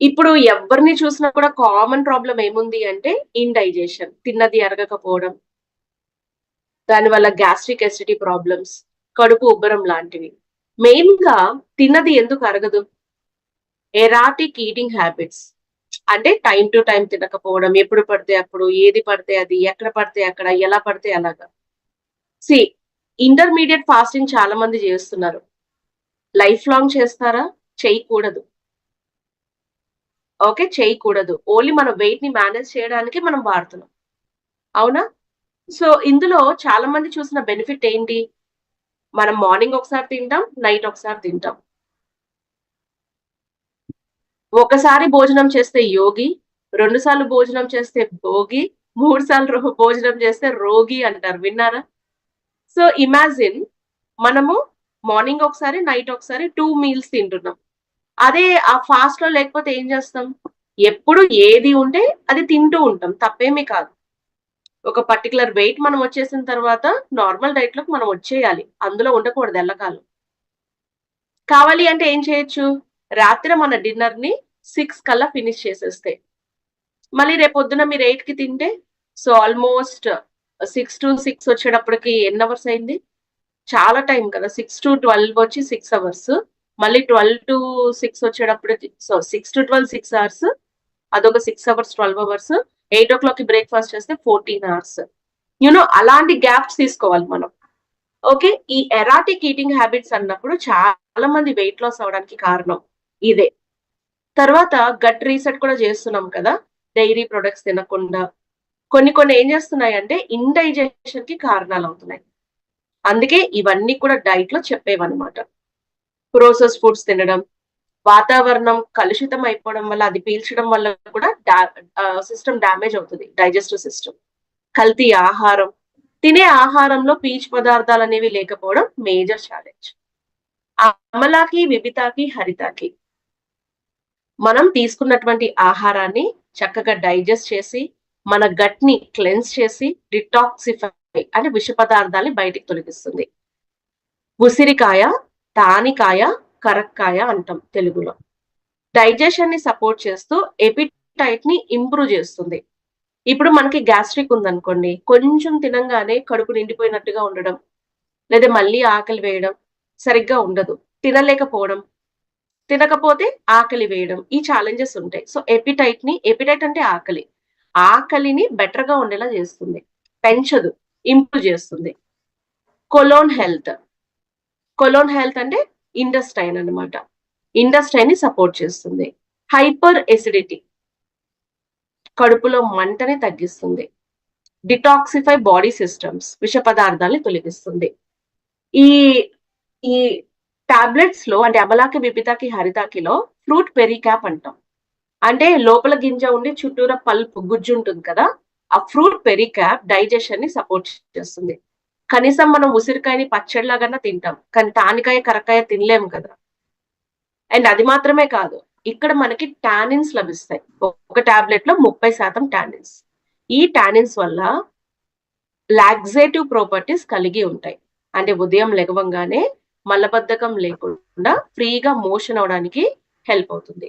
ఇప్పుడు ఎవరిని చూసినా కూడా కామన్ ప్రాబ్లమ్ ఏముంది అంటే ఇండైజెషన్. తిన్నది అరగకపోవడం, దానివల్ల గ్యాస్ట్రిక్ ఎసిడిటీ ప్రాబ్లమ్స్, కడుపు ఉబ్బరం లాంటివి. మెయిన్‌గా తిన్నది ఎందుకు అరగదు? Erratic eating habits. అంటే టైమ్ టు టైమ్ తినకపోవడం, ఎప్పుడు పడితే అప్పుడు, ఏది పడితే అది, ఎక్కడ పడితే అక్కడ, ఎలా పడితే అలాగా. సీ ఇంటర్మీడియేట్ ఫాస్టింగ్ చాలా మంది చేస్తున్నారు. లైఫ్ లాంగ్ చేస్తారా? చేయకూడదు. ఓకే. చేయకూడదు. ఓన్లీ మన వెయిట్‌ని మేనేజ్ చేయడానికి మనం వాడుతున్నాం. అవునా? సో, ఇందులో చాలా మంది చూసిన బెనిఫిట్ ఏంటి? మనం మార్నింగ్ ఒకసారి తింటాం, నైట్ ఒకసారి తింటాం. ఒకసారి భోజనం చేస్తే యోగి, 2 సార్లు భోజనం చేస్తే భోగి, 3 సార్లు భోజనం చేస్తే రోగి అంటారు. విన్నారా? సో, ఇమాజిన్ మనము మార్నింగ్ ఒకసారి, నైట్ ఒకసారి 2 మీల్స్ తింటున్నాం. అదే ఆ ఫాస్ట్‌లో లేకపోతే ఏం చేస్తాం? ఎప్పుడు ఏది ఉంటే అది తింటూ ఉంటాం. తప్పేమీ కాదు. ఒక పర్టిక్యులర్ వెయిట్ మనం వచ్చేసిన తర్వాత నార్మల్ డైట్‌లోకి మనం వచ్చేయాలి. అందులో ఉండకూడదు ఎల్లకాలం. కావాలి అంటే ఏం చేయొచ్చు? రాత్రి మన డిన్నర్‌ని 6 కల్లా ఫినిష్ చేసేస్తే. మళ్ళీ రేపొద్దున మీరు 8కి తింటే సో, ఆల్‌మోస్ట్ 6-6 వచ్చేటప్పటికి ఎన్ని అవర్స్ అయింది? చాలా టైం కదా! 6-12 వచ్చి 6 అవర్స్. మళ్ళీ 12-6 వచ్చేటప్పటికి 6-12 6 అవర్స్. అదొక 6 అవర్స్, 12 అవర్స్. 8:00కి బ్రేక్‌ఫాస్ట్ చేస్తే 14 అవర్స్. అలాంటి గ్యాప్స్ తీసుకోవాలి మనం. ఓకే. ఈ ఎరాటిక్ ఈటింగ్ హ్యాబిట్స్ అన్నప్పుడు చాలా మంది వెయిట్ లాస్ అవ్వడానికి కారణం ఇదే. తర్వాత గట్ రీసెట్ కూడా చేస్తున్నాం కదా! డైరీ ప్రొడక్ట్స్ తినకుండా. కొన్ని ఏం చేస్తున్నాయంటే ఇండైజెషన్‌కి కారణాలవుతున్నాయి. అందుకే ఇవన్నీ కూడా డైట్‌లో చెప్పేవన్నమాట. ప్రాసెస్డ్ ఫుడ్స్ తినడం, వాతావరణం కలుషితం అయిపోవడం వల్ల అది పీల్చడం వల్ల కూడా సిస్టమ్ డ్యామేజ్ అవుతది. Digestive system. కల్తీ ఆహారం, తినే ఆహారంలో పీచు పదార్థాలనేవి లేకపోవడం మేజర్ ఛాలెంజ్. అమలాకి, విబితాకి, హరితకి మనం తీసుకున్నటువంటి ఆహారాన్ని చక్కగా డైజెస్ట్ చేసి, మన గట్‌ని క్లెన్స్ చేసి, డిటాక్సిఫై అంటే విష పదార్థాల్ని బయటికి తొలగిస్తుంది. ఉసిరికాయ, తానికాయ, కరక్కాయ అంటాం తెలుగులో. డైజెషన్‌ని సపోర్ట్ చేస్తూ ఎపిటైట్‌ని ఇంప్రూవ్ చేస్తుంది. ఇప్పుడు మనకి గ్యాస్ట్రిక్ ఉందనుకోండి, కొంచెం తినంగానే కడుపు నిండిపోయినట్టుగా ఉండడం, లేదా మళ్ళీ ఆకలి వేయడం, సరిగ్గా ఉండదు. తినలేకపోవడం, తినకపోతే ఆకలి వేయడం. ఈ ఛాలెంజెస్ ఉంటాయి. సో, ఎపిటైట్ అంటే ఆకలి. ఆకలిని బెటర్‌గా ఉండేలా చేస్తుంది. పెంచదు. ఇంప్రూవ్ చేస్తుంది. Colon health. కొలోన్ హెల్త్ అంటే ఇండస్టైన్ అన్నమాట. ఇండస్టైన్‌ని సపోర్ట్ చేస్తుంది. హైపర్ ఎసిడిటీ కడుపులో మంటని తగ్గిస్తుంది. డిటాక్సిఫై బాడీ సిస్టమ్స్ విష పదార్థాల్ని తొలగిస్తుంది. ఈ ఈ టాబ్లెట్స్‌లో అంటే అమలాకి, విబితాకి, హరితాకిలో ఫ్రూట్ పెరికాప్ అంటాం. అంటే లోపల గింజ ఉండి చుట్టూరా పల్ప్ గుజ్జు ఉంటుంది కదా! ఆ ఫ్రూట్ పెరికాప్ డైజెషన్‌ని సపోర్ట్ చేస్తుంది. కనీసం మనం ఉసిరికాయని పచ్చడిలాగన్నా తింటాం. కానీ తానికాయ, కరక్కాయ తినలేము కదా! అండ్ అది మాత్రమే కాదు. ఇక్కడ మనకి టానిన్స్ లభిస్తాయి. ఒక టాబ్లెట్‌లో 30% టానిన్స్. ఈ టానిన్స్ వల్ల లాక్సేటివ్ ప్రాపర్టీస్ కలిగి ఉంటాయి. అంటే ఉదయం లెగవంగానే మలబద్ధకం లేకుండా ఫ్రీగా మోషన్ అవ్వడానికి హెల్ప్ అవుతుంది.